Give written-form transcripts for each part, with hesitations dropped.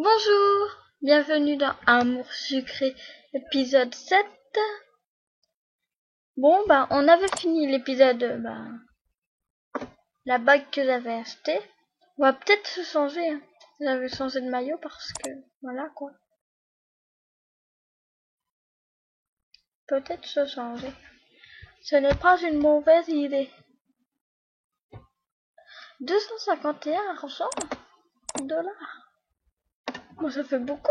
Bonjour, bienvenue dans Amour sucré, épisode 7. Bon, on avait fini l'épisode, la bague que j'avais achetée. On va peut-être se changer, hein. J'avais changé de maillot parce que, voilà quoi. Peut-être se changer. Ce n'est pas une mauvaise idée. 251 argent dollars. Bon, ça fait beaucoup.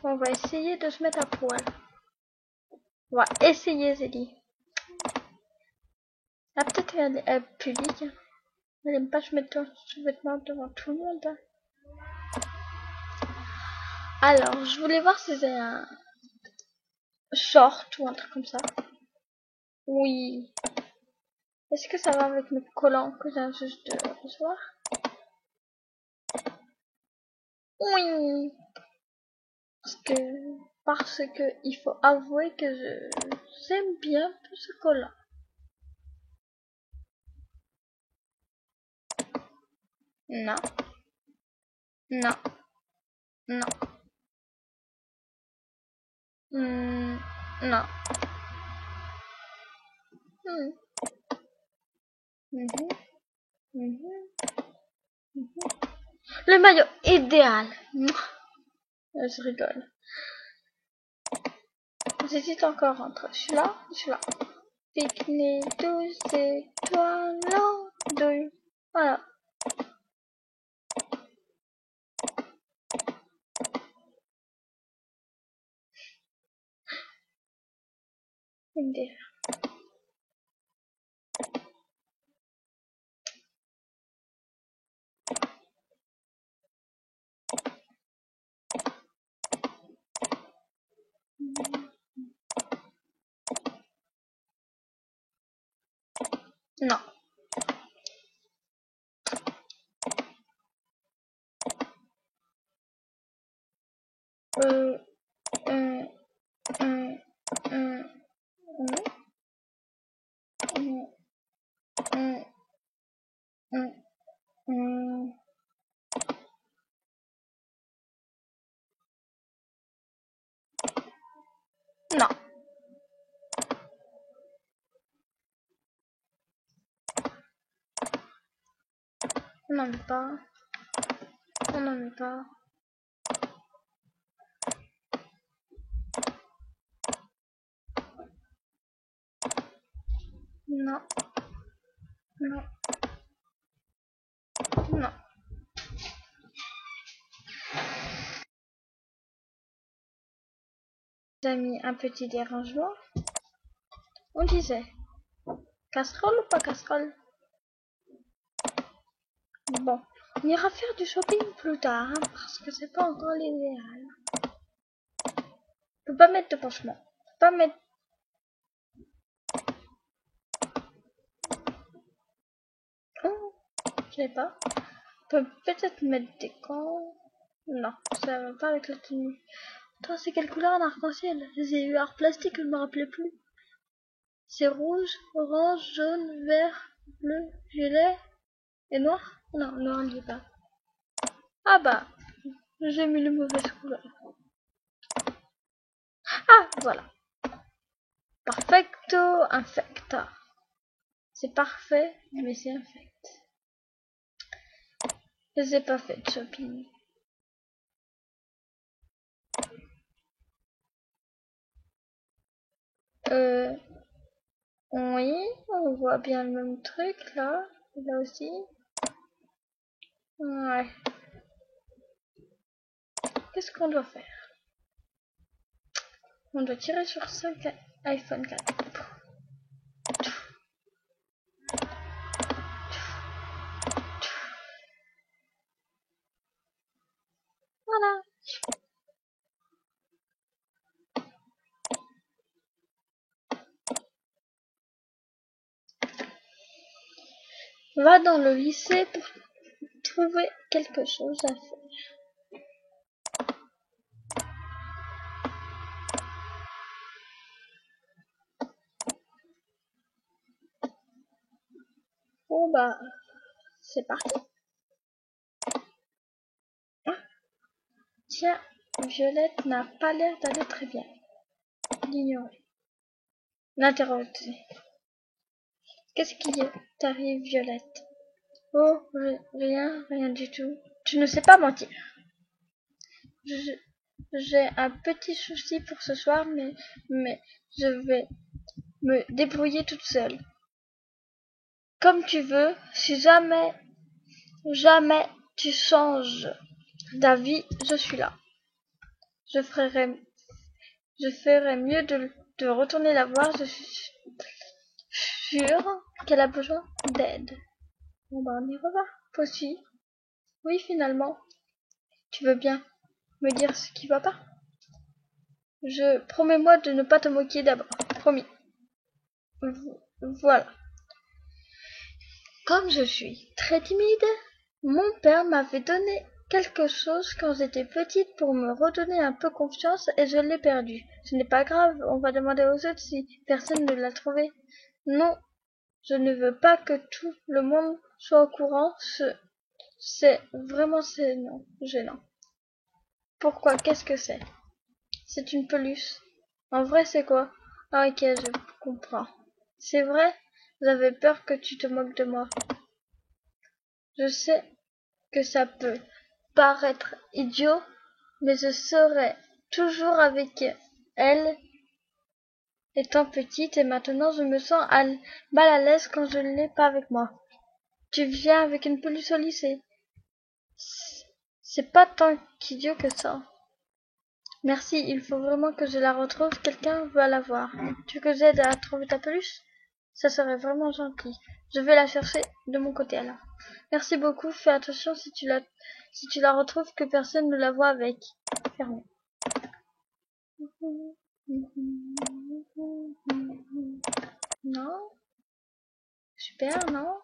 On va essayer de se mettre à poil. On va essayer, j'ai dit. Ah, peut-être qu'elle est publique. Elle n'aime pas se mettre ses vêtements devant tout le monde. Hein. Alors, je voulais voir si c'est un short ou un truc comme ça. Oui. Est-ce que ça va avec mes collants que j'ai juste de recevoir? Oui. Parce que il faut avouer que j'aime bien tout ce collant. Non. Non. Non. Non. Hmm. Mhm. Mhm. Mhm. Le maillot idéal. Je rigole. J'hésite encore entre celui-là et celui-là. Pique-nique, 12 étoiles en deux. Voilà. Non. Euh, euh, euh, euh, non. On n'en met pas. On n'en met pas. Non. Non. Non. J'ai mis un petit dérangement. On disait casserole ou pas casserole? Bon, on ira faire du shopping plus tard, hein, parce que c'est pas encore l'idéal. Je peux pas mettre de panchement. Je peux pas mettre. Oh, je sais pas. Je peux peut-être mettre des gants. Non, ça va pas avec la tenue. Attends, c'est quelle couleur en arc-en-ciel? J'ai eu art plastique, je me rappelais plus. C'est rouge, orange, jaune, vert, bleu, violet et noir? Non, noir, il n'y est pas. Ah bah, j'ai mis les mauvaises couleurs. Ah, voilà. Perfecto, infecta. C'est parfait, mais c'est infect. Je n'ai pas fait de shopping. Oui, on voit bien le même truc là. Là aussi. Ouais. Qu'est-ce qu'on doit faire? On doit tirer sur 5 iPhone 4. Voilà. Va dans le lycée pour trouver quelque chose à faire. Bon bah, c'est parti. Tiens, Violette n'a pas l'air d'aller très bien. L'ignorer. L'interroger. Qu'est-ce qui t'arrive, Violette? Oh, rien du tout. Tu ne sais pas mentir. J'ai un petit souci pour ce soir, mais je vais me débrouiller toute seule. Comme tu veux, si jamais tu changes d'avis, je suis là. Je ferai mieux de retourner la voir, je suis sûre qu'elle a besoin d'aide. Bon bah on y reva. Aussi. Oui, finalement. Tu veux bien me dire ce qui va pas? Promets-moi de ne pas te moquer d'abord. Promis. Voilà. Comme je suis très timide, mon père m'avait donné quelque chose quand j'étais petite pour me redonner un peu confiance et je l'ai perdu. Ce n'est pas grave, on va demander aux autres si personne ne l'a trouvé. Non, je ne veux pas que tout le monde soit au courant. C'est vraiment gênant. Pourquoi? Qu'est-ce que c'est? C'est une peluche. En vrai, c'est quoi? Ah ok, je comprends. C'est vrai? J'avais peur que tu te moques de moi. Je sais que ça peut paraître idiot, mais je serai toujours avec elle étant petite et maintenant je me sens mal à l'aise quand je ne l'ai pas avec moi. Tu viens avec une peluche au lycée. C'est pas tant qu'idiot que ça. Merci, il faut vraiment que je la retrouve, quelqu'un va la voir. Tu veux que j'aide à trouver ta peluche? Ça serait vraiment gentil. Je vais la chercher de mon côté alors. Merci beaucoup, fais attention si tu la retrouves que personne ne la voit avec. Fermé. Non? Super, non?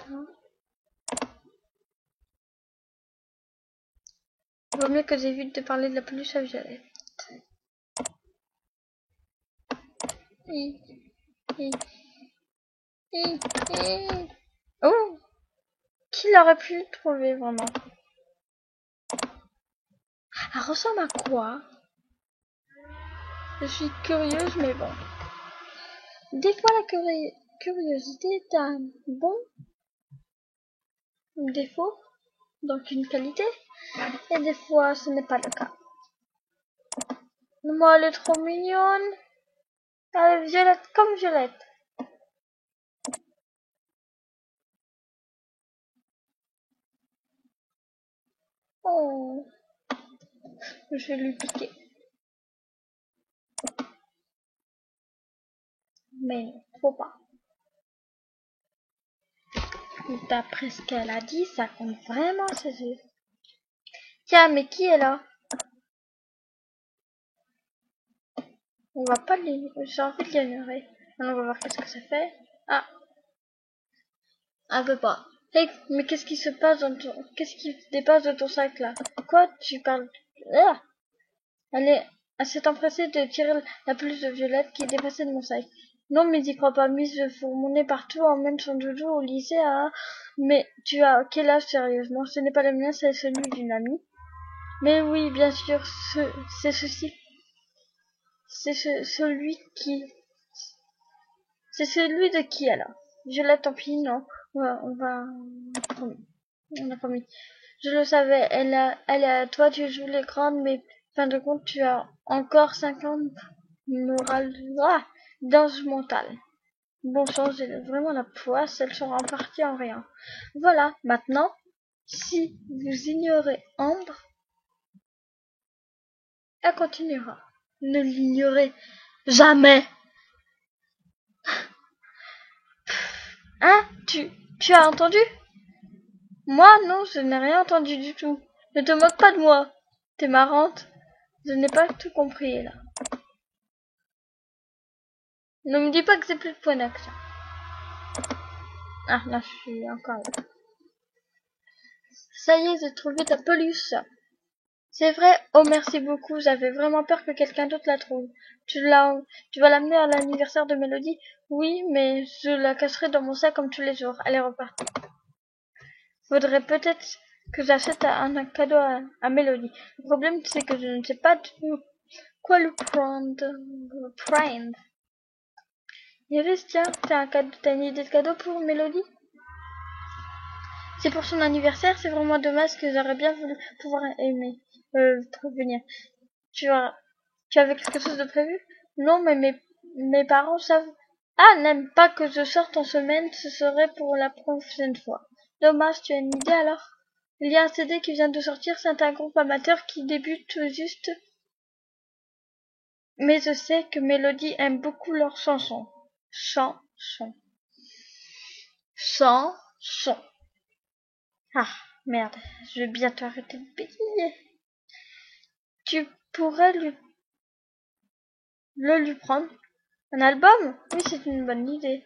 Non. Vaut mieux que j'évite de parler de la peluche à Violette. Oh! Qui l'aurait pu trouver vraiment? Elle ressemble à quoi? Je suis curieuse, mais bon. Des fois, la curiosité est un bon défaut, donc une qualité, et des fois, ce n'est pas le cas. Moi, elle est trop mignonne. Elle est violette comme Violette. Oh, je vais lui piquer. Mais non, faut pas. D'après ce qu'elle a dit, ça compte vraiment ses yeux. Tiens, mais qui est là? On va pas l'ignorer. J'ai envie de l'ignorer. On va voir qu'est-ce que ça fait. Ah, elle veut pas. Hey, mais qu'est-ce qui se passe qu'est-ce qui se dépasse de ton sac là? Quoi, tu parles? Ah, elle s'est empressée de tirer la peluche de Violette qui dépassait de mon sac. Non, mais j'y crois pas, Miss, je fous mon nez partout, emmène son doudou au lycée, ah. Mais tu as quel âge sérieusement? Ce n'est pas le mien, c'est celui d'une amie. Mais oui, bien sûr, c'est ceci. Celui qui... C'est celui de qui alors? Violette, tant pis, non. On va... On a promis. Je le savais, elle est à toi, tu joues les grandes, mais fin de compte, tu as encore 50 morale, danse mentale. Bon sang, j'ai vraiment la poisse, elle sera partie en rien. Voilà, maintenant, si vous ignorez Ambre, elle continuera. Ne l'ignorez jamais. Hein? Tu as entendu? Moi, non, je n'ai rien entendu du tout. Ne te moque pas de moi. T'es marrante. Je n'ai pas tout compris, là. Ne me dis pas que c'est plus de points d'action. Ah, là, je suis encore là. Ça y est, j'ai trouvé ta peluche. C'est vrai? Oh, merci beaucoup. J'avais vraiment peur que quelqu'un d'autre la trouve. Tu vas l'amener à l'anniversaire de Mélodie? Oui, mais je la cacherai dans mon sac comme tous les jours. Elle est repartie. Faudrait peut-être que j'achète un cadeau à Mélodie. Le problème, c'est que je ne sais pas quoi lui prendre. Iris, tiens, t'as une idée de cadeau pour Mélodie? C'est pour son anniversaire, c'est vraiment dommage que j'aurais bien voulu pouvoir prévenir. Tu as, tu avais quelque chose de prévu? Non, mais mes parents savent. Ah, n'aiment pas que je sorte en semaine, ce serait pour la prochaine fois. Dommage, tu as une idée alors? Il y a un CD qui vient de sortir, c'est un groupe amateur qui débute tout juste. Mais je sais que Mélodie aime beaucoup leurs chansons. Chansons. Chansons. Ah, merde, je vais bientôt arrêter de bégayer. Tu pourrais lui prendre un album? Oui, c'est une bonne idée.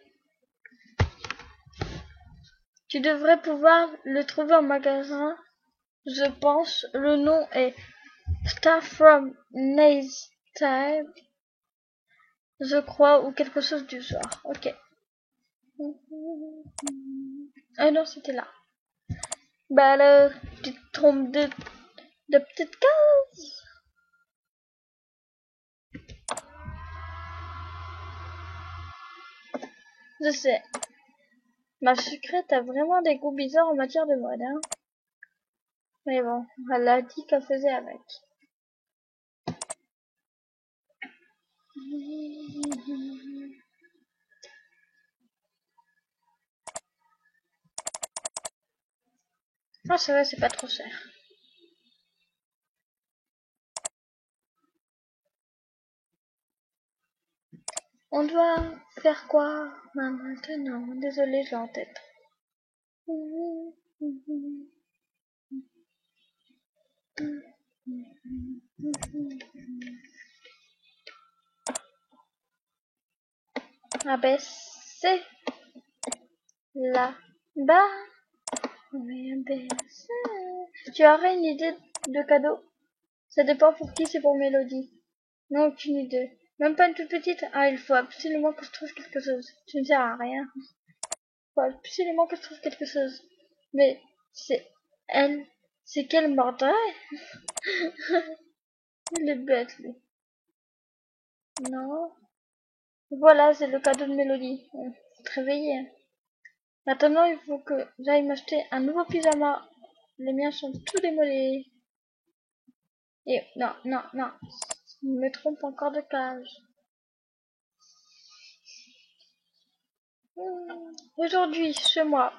Tu devrais pouvoir le trouver en magasin, je pense. Le nom est Star from Nice Time, je crois, ou quelque chose du genre. Ok. Ah non, c'était là. Bah alors, tu te trompes de petite case. Je sais. Ma secrète a vraiment des goûts bizarres en matière de mode, hein. Mais bon, elle a dit qu'elle faisait avec. Ah, ça va, c'est pas trop cher. On doit faire quoi maintenant? Désolée, j'ai en tête. Abaisser là-bas. Oui, abaisser. Tu aurais une idée de cadeau? Ça dépend pour qui, c'est pour Mélodie. Non, aucune idée. Même pas une toute petite? Ah, il faut absolument que je trouve quelque chose. Tu ne sers à rien. Il faut absolument que je trouve quelque chose. Mais c'est elle. C'est qu'elle mordrait? Il est bête, lui. Non. Voilà, c'est le cadeau de Mélodie. Faut te réveiller, hein. Maintenant, il faut que j'aille m'acheter un nouveau pyjama. Les miens sont tous démodés. Et non, non, non. Je me trompe encore de cage. Aujourd'hui, chez moi,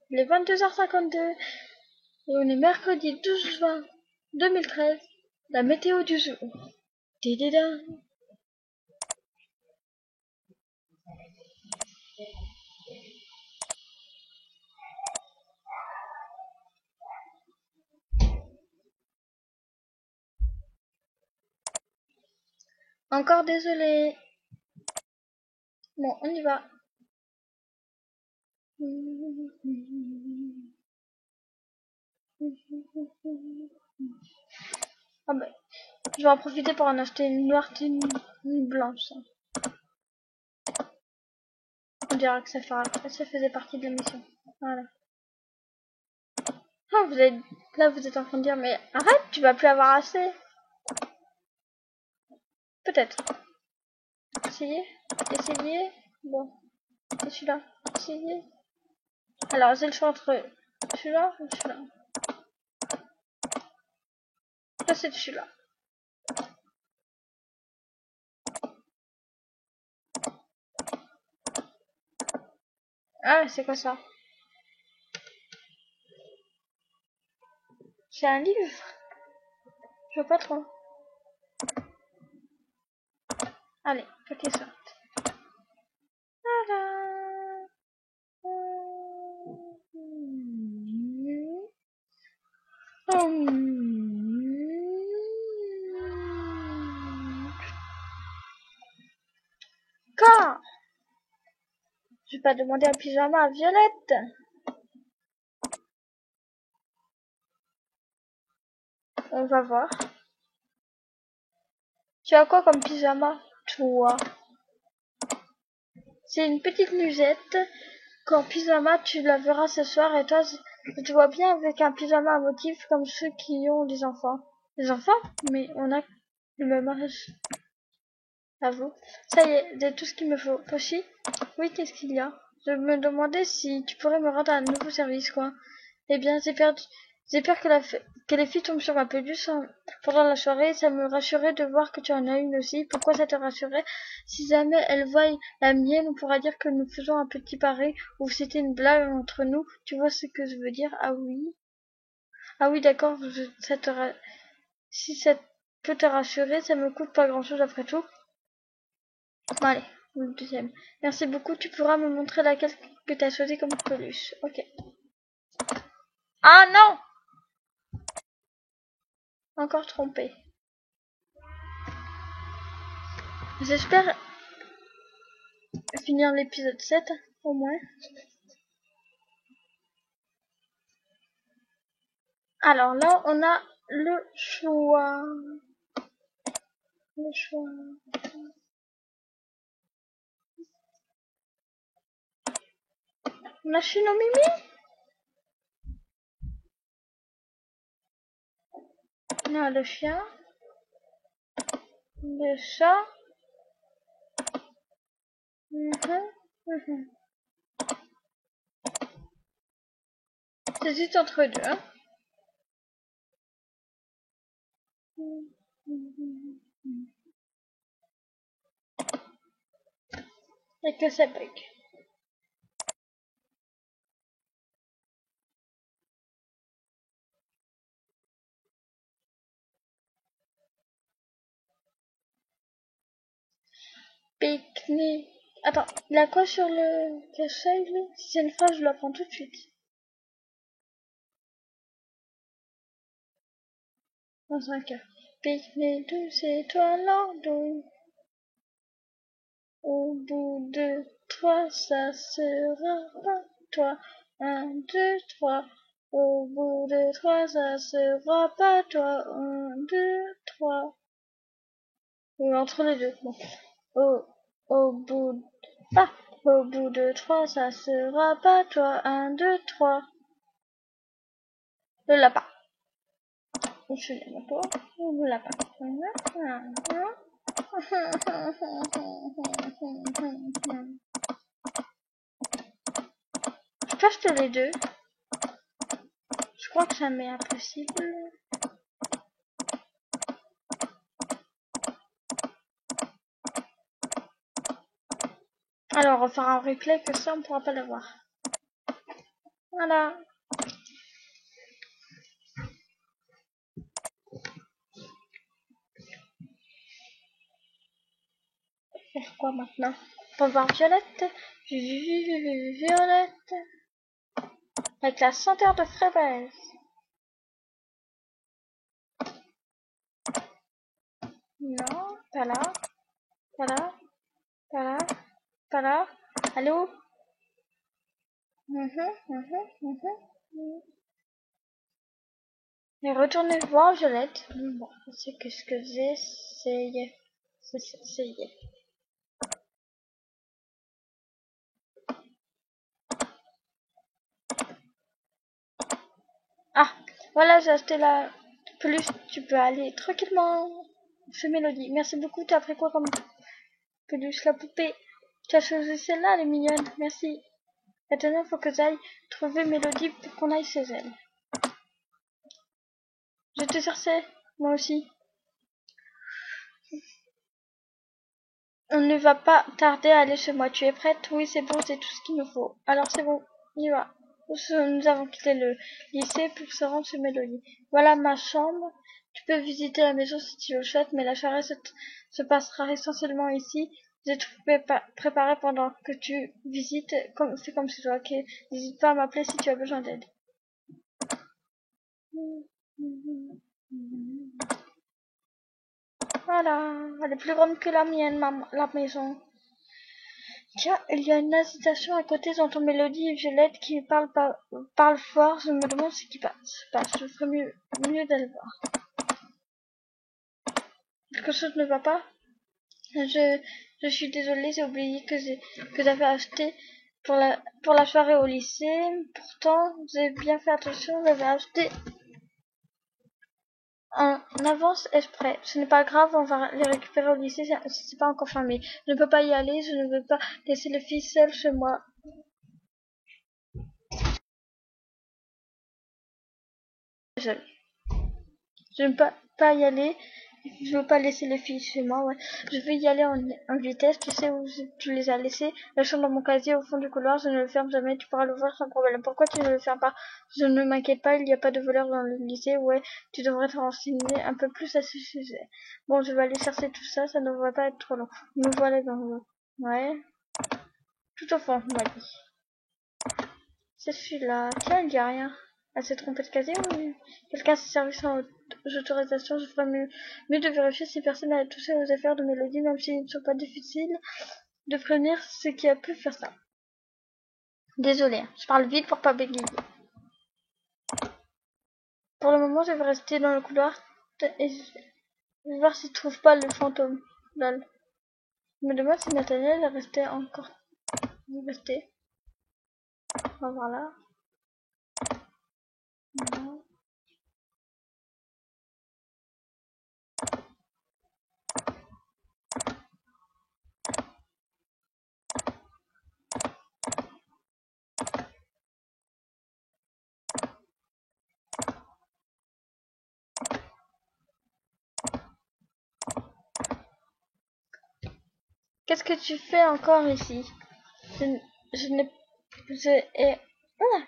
il est 22h52 et on est mercredi 12 juin 2013. La météo du jour. Tididin. Encore désolé. Bon, on y va. Ah ben, je vais en profiter pour en acheter une noire et une blanche. On dirait que ça faisait partie de la mission. Voilà. Ah, là, vous êtes en train de dire, mais arrête, tu vas plus avoir assez. Peut-être. Essayez. Essayez. Bon. Et celui-là. Essayez. Alors, j'ai le choix entre celui-là ou celui-là. Là, c'est celui-là. Ah, c'est quoi ça? C'est un livre? Je vois pas trop. Allez, faut qu'il sorte. Voilà. Quand? Je vais pas demander un pyjama à Violette. On va voir. Tu as quoi comme pyjama, toi? C'est une petite musette. Qu'en pyjama, tu la verras ce soir et toi, Je te vois bien avec un pyjama à motif comme ceux qui ont des enfants. Des enfants? Mais on a le même âge. À vous. Ça y est, c'est tout ce qu'il me faut. Pochi? Oui, qu'est-ce qu'il y a? Je me demandais si tu pourrais me rendre un nouveau service, quoi. Eh bien, j'ai peur que les filles tombent sur ma peluche pendant la soirée. Ça me rassurait de voir que tu en as une aussi. Pourquoi ça te rassurait? Si jamais elles voient la mienne, on pourra dire que nous faisons un petit pari ou c'était une blague entre nous. Tu vois ce que je veux dire? Ah oui. Ah oui, d'accord. Si ça peut te rassurer, ça me coûte pas grand-chose après tout. Bon, allez, le deuxième. Merci beaucoup. Tu pourras me montrer laquelle que tu as choisi comme peluche. Ok. Ah non! Encore trompé. J'espère finir l'épisode 7, au moins. Alors là, on a le choix. Le choix. On a Shinomimi. On a le chien. Le chat. J'hésite entre deux. Hein. Et que ça bug. Pique-nique. Attends, il a quoi sur le cache-œil, là? Si c'est une phrase, je la prends tout de suite. Dans 5 heures. Pique-nique douce étoile en dos. Au bout de 3, ça sera pas toi. 1, 2, 3. Au bout de 3, ça sera pas toi. 1, 2, 3. Entre les deux. Bon. Au bout ah, au bout de 3, ça sera pas toi. 1, 2, 3. Le lapin. Je l'aime pas. Le lapin. Je teste les deux. Je crois que ça m'est impossible. Alors, on va faire un replay que ça, on pourra pas l'avoir. Voilà. Faire quoi maintenant? On va voir Violette. Violette. Avec la senteur de fraise. Non, pas là. Pas là. Pas là. Pas là. Allô? Et retournez voir Violette. Bon, c'est que ce que j'essaye. J'essayais. Ah, voilà, j'ai acheté la peluche. Tu peux aller tranquillement chez Mélodie. Merci beaucoup. Tu as pris quoi comme peluche? La poupée. Tu as choisi celle-là, elle est mignonne. Merci. Maintenant, il faut que j'aille trouver Mélodie pour qu'on aille chez elle. Je te cherchais, moi aussi. On ne va pas tarder à aller chez moi. Tu es prête? Oui, c'est bon, c'est tout ce qu'il me faut. Alors c'est bon, on y va. Nous avons quitté le lycée pour se rendre chez Mélodie. Voilà ma chambre. Tu peux visiter la maison si tu le souhaites, mais la soirée se passera essentiellement ici. J'ai tout préparé pendant que tu visites. C'est comme chez toi, ok? N'hésite pas à m'appeler si tu as besoin d'aide. Voilà, elle est plus grande que la mienne, la maison. Tiens, il y a une hésitation à côté, j'entends Mélodie et Violette qui parlent fort, je me demande ce qui passe. Je ferais mieux d'aller voir. Quelque chose ne va pas? Je suis désolée, j'ai oublié que j'avais acheté pour la soirée au lycée. Pourtant, j'ai bien fait attention, j'avais acheté en avance exprès. Ce n'est pas grave, on va les récupérer au lycée, c'est pas encore fermé. Je ne peux pas y aller, je ne veux pas laisser les filles seules chez moi. Seule. Je ne peux pas y aller. Je veux pas laisser les filles chez moi, ouais. Je veux y aller en vitesse. Tu sais où tu les as laissées? La chambre dans mon casier au fond du couloir. Je ne le ferme jamais. Tu pourras l'ouvrir sans problème. Pourquoi tu ne le fermes pas? Je ne m'inquiète pas. Il n'y a pas de voleurs dans le lycée. Ouais, tu devrais te renseigner un peu plus à ce sujet. Bon, je vais aller chercher tout ça. Ça ne devrait pas être trop long. Nous voilà dans le... Ouais. Tout au fond, m'a dit. C'est celui-là. Tiens, il dit rien. Elle s'est trompée de casier ou quelqu'un s'est servi sans autorisation? Je ferais mieux de vérifier si personne n'a touché aux affaires de Mélodie, même s'ils ne sont pas difficiles de prévenir ce qui a pu faire ça. Désolée, je parle vite pour pas bégayer. Pour le moment, je vais rester dans le couloir et je vais voir si je trouve pas le fantôme. Lol. Je me demande si Nathaniel est resté encore. Resté. On va voir là. Non. Qu'est-ce que tu fais encore ici? Je n'ai... Ah,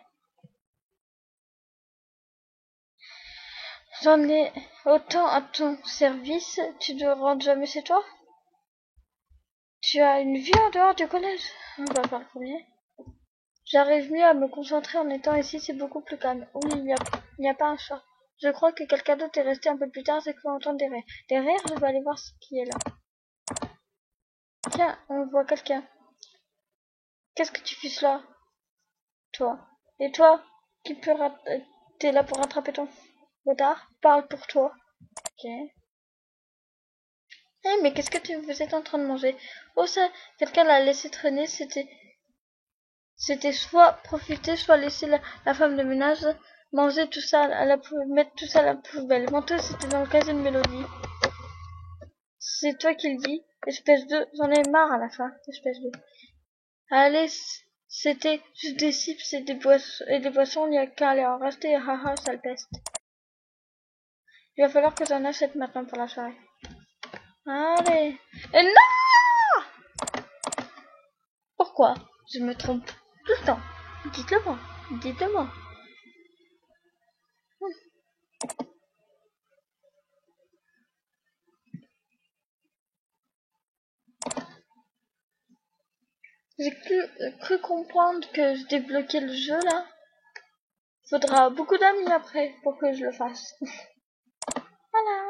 j'en ai autant à ton service, tu ne rentres jamais chez toi? Tu as une vie en dehors du collège? On va faire le premier. J'arrive mieux à me concentrer en étant ici, c'est beaucoup plus calme. Oui, il n'y a pas un chat. Je crois que quelqu'un d'autre est resté un peu plus tard, c'est que l'on entend des rires. Des rires, je vais aller voir ce qui est là. Tiens, on voit quelqu'un. Qu'est-ce que tu fais là? Toi. Et toi, t'es là pour rattraper ton retard? Parle pour toi. Ok. Eh, mais qu'est-ce que vous êtes en train de manger? Oh, ça, quelqu'un l'a laissé traîner, c'était soit profiter, soit laisser la femme de ménage manger tout ça à la poubelle, mettre tout ça à la poubelle. Menteuse, c'était dans le casier de Mélodie. C'est toi qui le dis, espèce de... J'en ai marre à la fin, espèce de... Allez, c'était juste des chips et des boissons, il n'y a qu'à aller en racheter, haha, sale peste. Il va falloir que j'en achète maintenant pour la soirée. Allez. Et non! Pourquoi? Je me trompe tout le temps. Dites-le moi. Dites-le moi. J'ai cru comprendre que je débloquais le jeu là. Faudra beaucoup d'amis après pour que je le fasse. Voilà.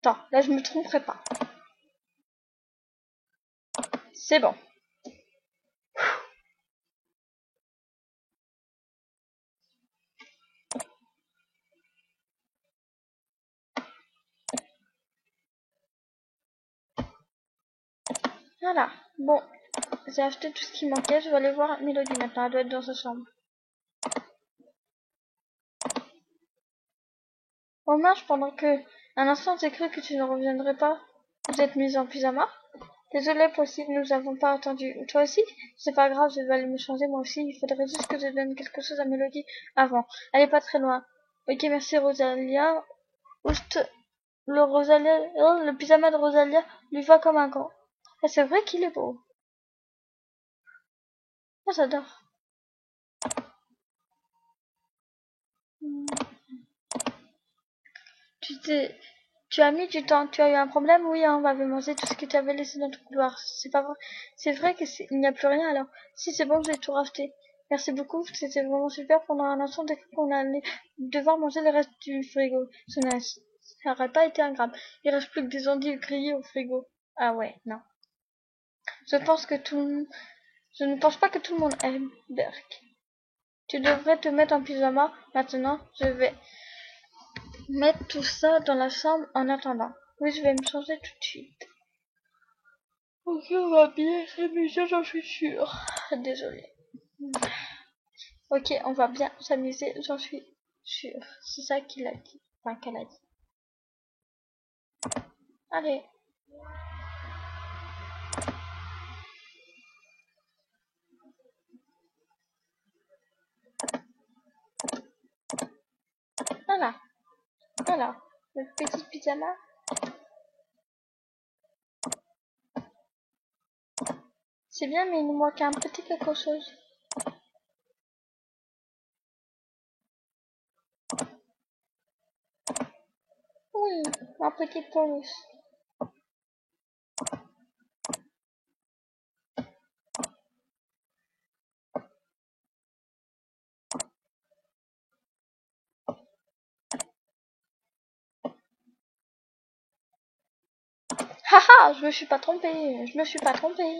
Attends, là je me tromperai pas. C'est bon. Voilà. Bon, j'ai acheté tout ce qui manquait. Je vais aller voir Mélodie maintenant. Elle doit être dans sa chambre. On marche pendant que... Un instant, j'ai cru que tu ne reviendrais pas. Vous êtes mise en pyjama? Désolée, possible, nous n'avons pas attendu. Toi aussi? C'est pas grave, je vais aller me changer moi aussi. Il faudrait juste que je donne quelque chose à Mélodie avant. Elle est pas très loin. Ok, merci Rosalia. Oust, le pyjama de Rosalia lui va comme un gant. Ah, c'est vrai qu'il est beau. Moi, j'adore. Tu t'es, tu as mis du temps. Tu as eu un problème? Oui, hein, on m'avait mangé tout ce que tu avais laissé dans ton couloir. C'est pas vrai. C'est vrai il n'y a plus rien alors. Si c'est bon, j'ai tout racheté. Merci beaucoup, c'était vraiment super. Pendant un instant, j'ai cru qu'on allait devoir manger le reste du frigo. Ça n'aurait pas été agréable. Il reste plus que des endives grillées au frigo. Ah ouais, non. Je pense que je ne pense pas que tout le monde aime Berk. Tu devrais te mettre en pyjama maintenant. Je vais mettre tout ça dans la chambre en attendant. Oui, je vais me changer tout de suite. Ok, on va bien s'amuser, j'en suis sûre. Désolée. Ok, on va bien s'amuser, j'en suis sûre. C'est ça qu'il a dit. Enfin, qu'elle a dit. Allez. Voilà. Alors, le petit pyjama. C'est bien, mais il nous manque un petit quelque chose. Oui, un petit bonus. Haha, je me suis pas trompée. Je me suis pas trompée.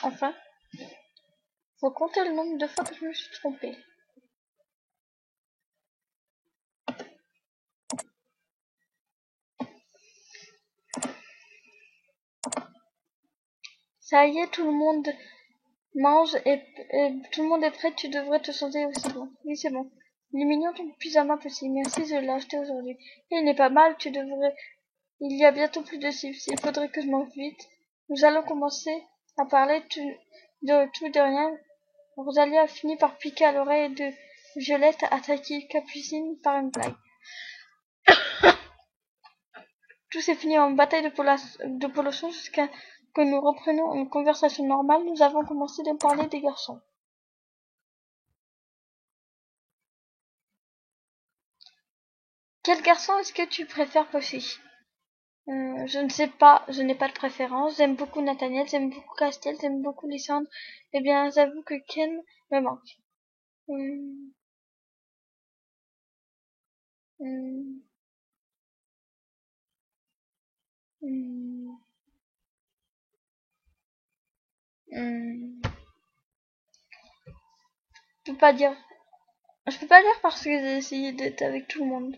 Enfin, faut compter le nombre de fois que je me suis trompée. Ça y est, tout le monde mange et tout le monde est prêt. Tu devrais te sentir aussi bon. Oui, c'est bon. Il est mignon ton pyjama petit. Merci, je l'ai acheté aujourd'hui. Il n'est pas mal, tu devrais. Il y a bientôt plus de chips. Il faudrait que je mange vite. Nous allons commencer à parler de tout de rien. Rosalie a fini par piquer à l'oreille de Violette, attaquer Capucine par une blague. Tout s'est fini en bataille de polochon jusqu'à que nous reprenions une conversation normale. Nous avons commencé à parler des garçons. Quel garçon est-ce que tu préfères, Pochi? Je ne sais pas, je n'ai pas de préférence. J'aime beaucoup Nathaniel, j'aime beaucoup Castiel, j'aime beaucoup Lysandre. Eh bien, j'avoue que Ken me manque. Hum, hum, hum, hum. Je peux pas dire. Je peux pas dire parce que j'ai essayé d'être avec tout le monde.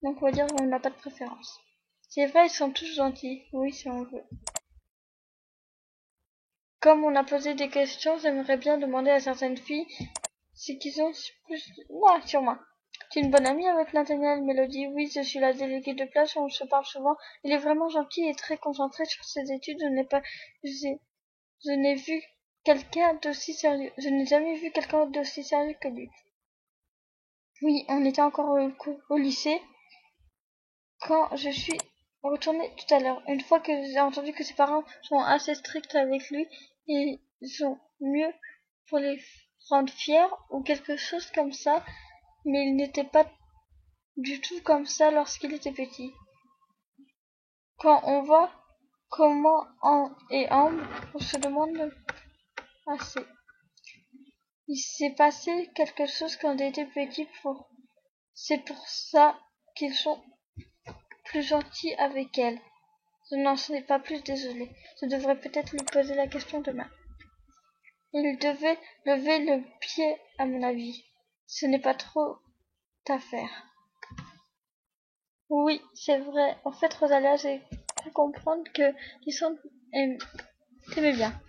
Donc on va dire qu'on n'a pas de préférence. C'est vrai, ils sont tous gentils. Oui, si on veut. Comme on a posé des questions, j'aimerais bien demander à certaines filles ce qu'ils ont plus. Moi, sur moi. Tu es une bonne amie avec Nathaniel, Mélodie? Oui, je suis la déléguée de classe, on se parle souvent. Il est vraiment gentil et très concentré sur ses études. Je n'ai vu quelqu'un d'aussi sérieux. Je n'ai jamais vu quelqu'un d'aussi sérieux que lui. Oui, on était encore au lycée quand je suis retournée tout à l'heure. Une fois que j'ai entendu que ses parents sont assez stricts avec lui, ils sont mieux pour les rendre fiers ou quelque chose comme ça, mais il n'était pas du tout comme ça lorsqu'il était petit. Quand on voit comment Anne et Ambre, on se demande assez. Il s'est passé quelque chose quand il était petit c'est pour ça qu'ils sont plus gentils avec elle. Je n'en sais pas plus, désolée. Je devrais peut-être lui poser la question demain. Il devait lever le pied, à mon avis. Ce n'est pas trop ta faire. Oui, c'est vrai. En fait, Rosalia, j'ai cru comprendre que Lysandre t'aimait bien.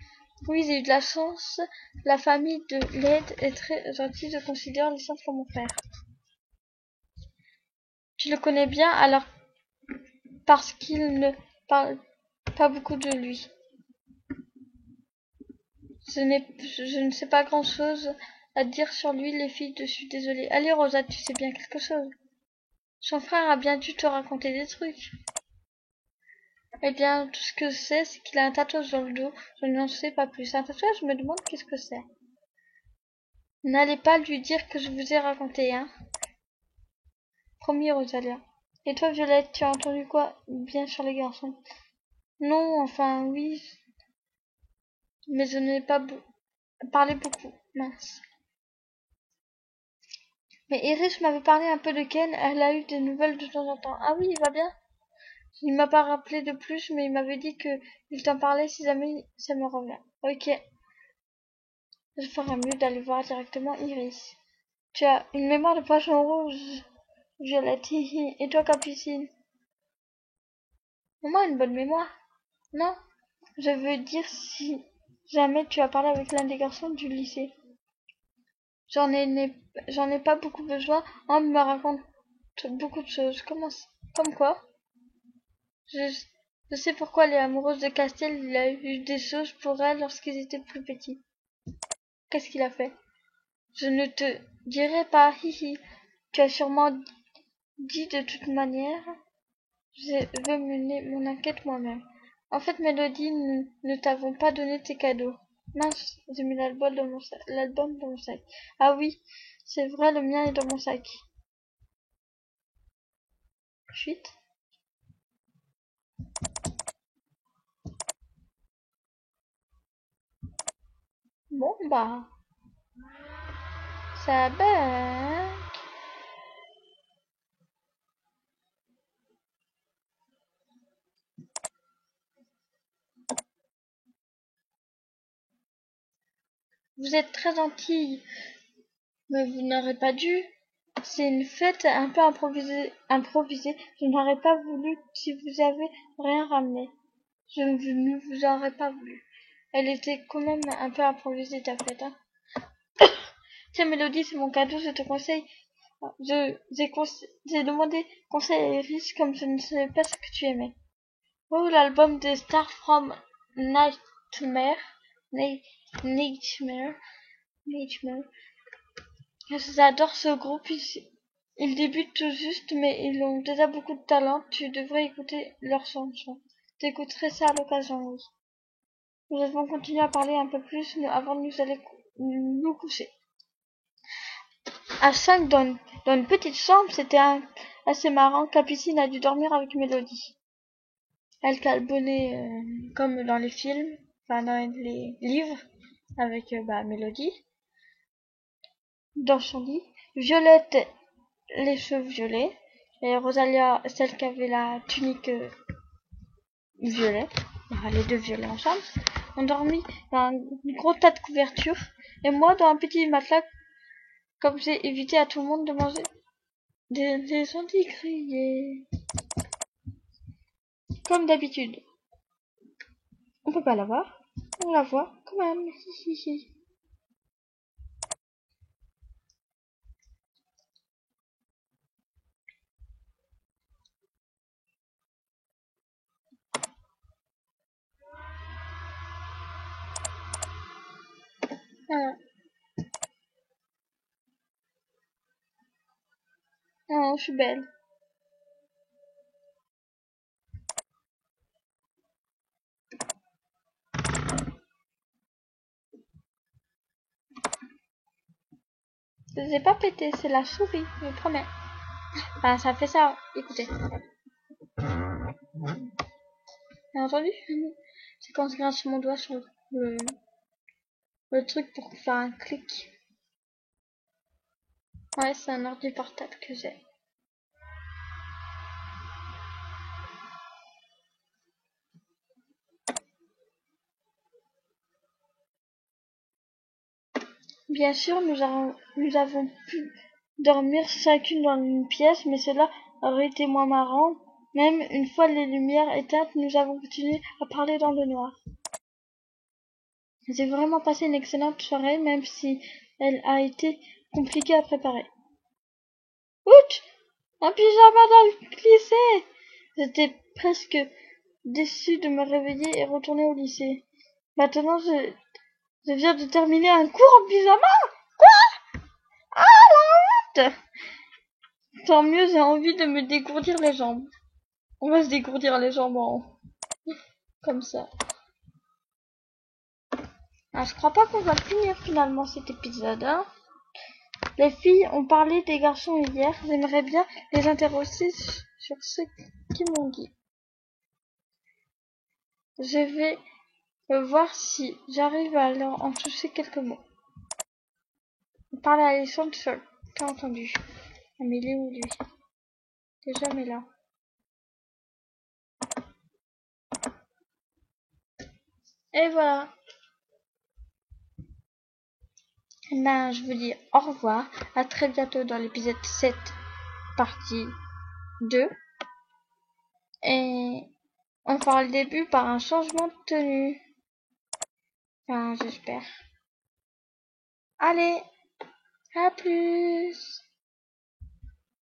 Oui, j'ai eu de la chance. La famille de Led est très gentille. Je considère Lysandre comme mon frère. Tu le connais bien, alors parce qu'il ne parle pas beaucoup de lui. Je ne sais pas grand-chose à dire sur lui, les filles, je suis désolée. Allez, Rosa, tu sais bien quelque chose. Son frère a bien dû te raconter des trucs. Eh bien, tout ce que je sais, c'est qu'il a un tatouage sur le dos. Je n'en sais pas plus. Un tatouage, je me demande qu'est-ce que c'est. N'allez pas lui dire que je vous ai raconté, hein. Promis, Rosalia. Et toi, Violette, tu as entendu quoi bien sur les garçons? Non, enfin, oui, mais je n'ai pas parlé beaucoup. Mince. Mais Iris m'avait parlé un peu de Ken, elle a eu des nouvelles de temps en temps. Ah oui, il va bien? Il m'a pas rappelé de plus, mais il m'avait dit que il t'en parlait si jamais ça me revient. Ok, je ferais mieux d'aller voir directement Iris. Tu as une mémoire de poisson rouge, Violette. Et toi, Capucine? Maman a une bonne mémoire. Non, je veux dire si jamais tu as parlé avec l'un des garçons du lycée. J'en ai pas beaucoup besoin. On me raconte beaucoup de choses. Comme quoi? Je, je sais pourquoi elle est amoureuse de Castiel. Il a eu des choses pour elle lorsqu'ils étaient plus petits. Qu'est-ce qu'il a fait? Je ne te dirai pas, hihi. Tu as sûrement dit de toute manière. Je veux mener mon enquête moi-même. En fait, Mélodie, nous ne t'avons pas donné tes cadeaux. Mince, j'ai mis l'album dans mon sac. Ah oui, c'est vrai, le mien est dans mon sac. Chut. Bon, bah, ça va. Vous êtes très gentille, mais vous n'aurez pas dû. C'est une fête un peu improvisée. Je n'aurais pas voulu si vous avez rien ramené. Je ne vous aurais pas voulu. Elle était quand même un peu improvisée ta fête, hein. Tiens, Mélodie, c'est mon cadeau, je te conseille. J'ai demandé conseil à Iris comme je ne savais pas ce que tu aimais. Oh, l'album de Star from Nightmare. Nightmare. Nightmare. J'adore ce groupe. Ils débutent tout juste, mais ils ont déjà beaucoup de talent. Tu devrais écouter leurs chansons. T'écouterais ça à l'occasion, oui. Nous avons continué à parler un peu plus avant de nous aller nous coucher. À 5 dans une petite chambre, c'était assez marrant. Capucine a dû dormir avec Mélodie. Elle calbonnait comme dans les films, enfin dans les livres, avec Mélodie. Dans son lit. Violette, les cheveux violets. Et Rosalia, celle qui avait la tunique violet. Les deux violets ensemble. On dormit dans un gros tas de couvertures. Et moi dans un petit matelas, comme j'ai évité à tout le monde de manger des anticriers. Comme d'habitude. On peut pas la voir. On la voit quand même. Ah, oh, je suis belle. Je sais pas pété, c'est la souris, je vous promets. Enfin, ça fait ça, écoutez. T'as entendu? C'est quand je grince mon doigt sur le truc pour faire un clic. Ouais, c'est un ordi portable que j'ai. Bien sûr, nous avons pu dormir chacune dans une pièce, mais cela aurait été moins marrant. Même une fois les lumières éteintes, nous avons continué à parler dans le noir. J'ai vraiment passé une excellente soirée, même si elle a été compliquée à préparer. Ouch! Un pyjama dans le lycée! J'étais presque déçue de me réveiller et retourner au lycée. Maintenant, je viens de terminer un cours en pyjama! Ah, la honte! Tant mieux, j'ai envie de me dégourdir les jambes. On va se dégourdir les jambes comme ça. Ah, je crois pas qu'on va finir finalement cet épisode, hein. Les filles ont parlé des garçons hier. J'aimerais bien les interroger sur ce qu'ils m'ont dit. Je vais voir si j'arrive à leur en toucher quelques mots. On parle à Alexandre seul. T'as entendu? Amélie ou lui? T'es jamais là. Et voilà. Ben, je vous dis au revoir. À très bientôt dans l'épisode 7, partie 2. Et On fera le début par un changement de tenue. Enfin, j'espère. Allez, à plus!